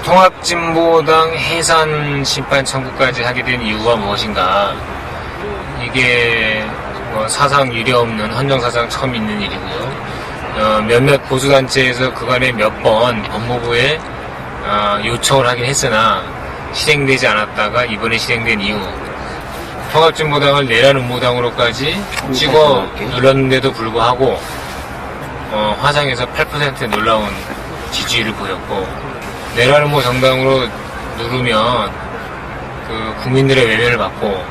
통합진보당 해산 심판 청구까지 하게 된 이유가 무엇인가? 이게 뭐 사상 유례없는 헌정사상 처음 있는 일이고요. 몇몇 보수단체에서 그간에 몇 번 법무부에 요청을 하긴 했으나 실행되지 않았다가 이번에 실행된 이유, 통합진보당을 내란 음모당으로까지 찍어 눌렀는데도 불구하고 화상에서 8% 놀라운 지지율을 보였고, 내란 음모 정당으로 누르면 그 국민들의 외면을 받고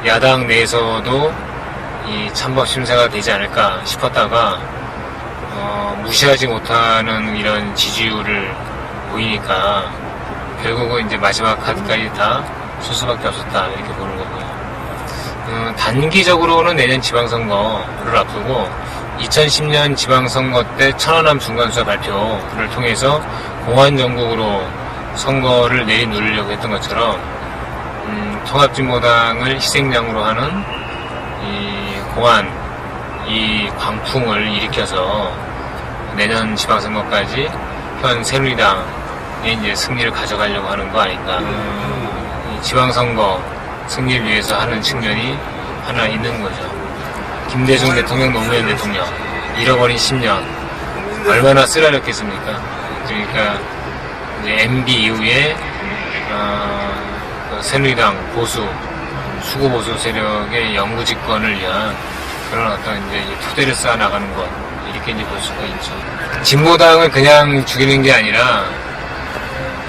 야당 내에서도 이 찬법 심사가 되지 않을까 싶었다가 무시하지 못하는 이런 지지율을 보이니까 결국은 이제 마지막 카드까지 다 쓸 수밖에 없었다, 이렇게 보는 거고요. 단기적으로는 내년 지방선거를 앞두고 2010년 지방선거 때 천안함 중간수사 발표를 통해서 공안정국으로 선거를 내리누르려고 했던 것처럼 통합진보당을 희생양으로 하는 이 공안, 이 광풍을 일으켜서 내년 지방선거까지 현 새누리당의 이제 승리를 가져가려고 하는 거 아닌가. 이 지방선거 승리를 위해서 하는 측면이 하나 있는 거죠. 김대중 대통령, 노무현 대통령 잃어버린 10년 얼마나 쓰라렸겠습니까? 그러니까 이제 MB 이후에 새누리당 보수, 수구보수 세력의 영구집권을 위한 그런 어떤 이제 토대를 쌓아 나가는 것, 이렇게 이제 볼 수가 있죠. 진보당을 그냥 죽이는 게 아니라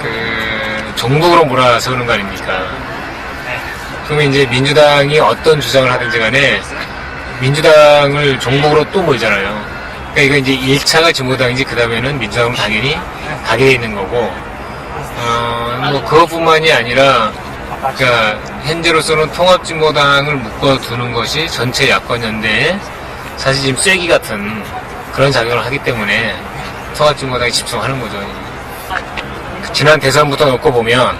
그 종북으로 몰아세우는 거 아닙니까? 그러면 이제 민주당이 어떤 주장을 하든지 간에 민주당을 종북으로 또 몰잖아요. 그러니까 이거 이제 1차가 진보당이지, 그 다음에는 민주당은 당연히 가게 돼 있는 거고, 뭐 그것뿐만이 아니라, 그러니까 현재로서는 통합진보당을 묶어두는 것이 전체 야권연대에 사실 지금 쐐기 같은 그런 작용을 하기 때문에 통합진보당이 집중하는 거죠. 지난 대선부터 놓고 보면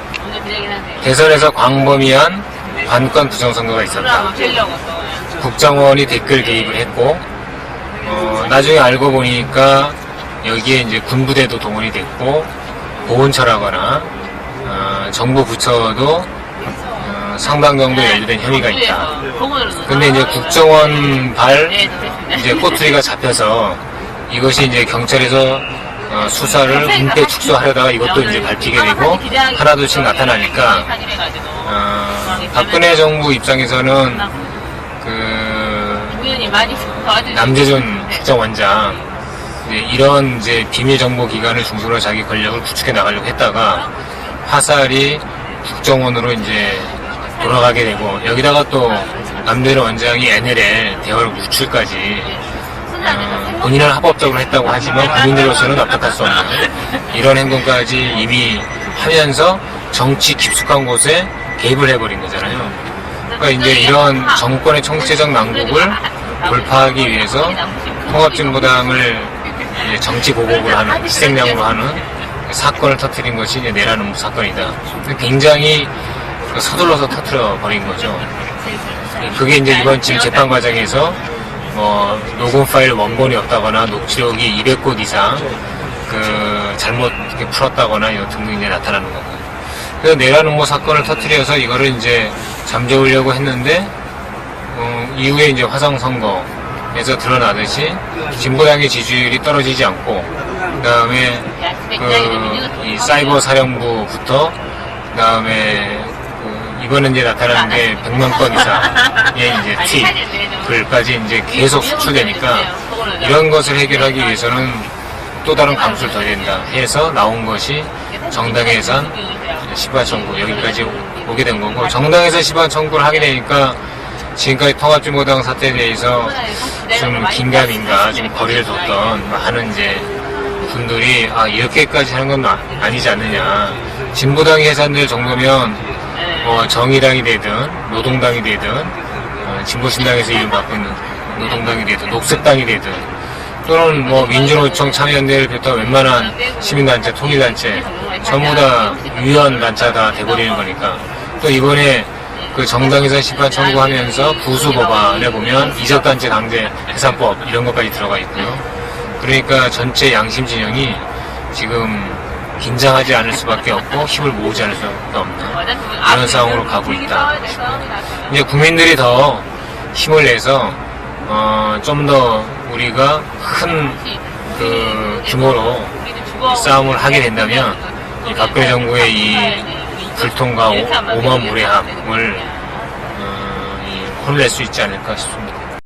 대선에서 광범위한 관권 부정선거가 있었다. 국정원이 댓글 개입을 했고, 나중에 알고 보니까 여기에 이제 군부대도 동원이 됐고, 보훈처라거나 정부 부처도 상당 정도 연루된 혐의가 있다. 근데 이제 국정원 이제 꼬투리가 잡혀서 이것이 이제 경찰에서 수사를 은폐 축소하려다가 이것도 이제 밟히게 되고 하나둘씩 나타나니까 박근혜 입장에서는 그 남재준 국정원장 이런 이제 비밀 정보 기관을 중심으로 자기 권력을 구축해 나가려고 했다가 화살이 국정원으로 이제 돌아가게 되고, 여기다가 또 남재준 원장이 NLL 대화력 유출까지 본인은 합법적으로 했다고 하지만 국민들로서는 납득할 수 없는 이런 행동까지 이미 하면서 정치 깊숙한 곳에 개입을 해버린 거잖아요. 그러니까 이제 이런 정권의 총체적 난국을 돌파하기 위해서 통합진보당을 이제 정치 보복을 하는, 희생양으로 하는 사건을 터뜨린 것이 이제 내란 음모 사건이다. 굉장히 서둘러서 터뜨려 버린 거죠. 그게 이제 이번 지금 재판 과정에서 뭐 녹음 파일 원본이 없다거나 녹취록이 200곳 이상 그 잘못 이렇게 풀었다거나 이런 등등이 이제 나타나는 거고. 그래서 내란 음모 사건을 터뜨려서 이거를 이제 잠재우려고 했는데 이후에 이제 화성 선거에서 드러나듯이 진보당의 지지율이 떨어지지 않고, 그다음에 이 사이버 사령부부터 그다음에 이번에 이제 나타나는 게 100만 건 이상의 이제 글까지 이제 계속 수출되니까 이런 것을 해결하기 위해서는 또 다른 감수를 둬야 된다 해서 나온 것이 정당의 해산 심판 청구, 여기까지 오게 된 거고, 정당에서 심판 청구를 하게 되니까 지금까지 통합진보당 사태에 대해서 좀 긴가민가 좀 거리를 뒀던 하는 이제 분들이 이렇게까지 하는 건 아니지 않느냐. 진보당이 해산될 정도면 정의당이 되든 노동당이 되든 진보신당에서 이름 바꾼 노동당이 되든 녹색당이 되든 또는 뭐 민주노총 참여연대를 비롯한 웬만한 시민단체, 통일단체 전부 다 위헌단체가 다 돼버리는 거니까. 또 이번에 그 정당해산 심판 청구하면서 부수 법안에 보면 이적단체 강제 해산법 이런 것까지 들어가 있고요. 그러니까 전체 양심 진영이 지금 긴장하지 않을 수밖에 없고 힘을 모으지 않을 수밖에 없는 이런 상황으로 가고 있다 싶습니다. 이제 국민들이 더 힘을 내서 좀 더 우리가 큰 그 규모로 이 싸움을 하게 된다면 이 박근혜 정부의 이 불통과 오만무례함을 혼낼 수 있지 않을까 싶습니다.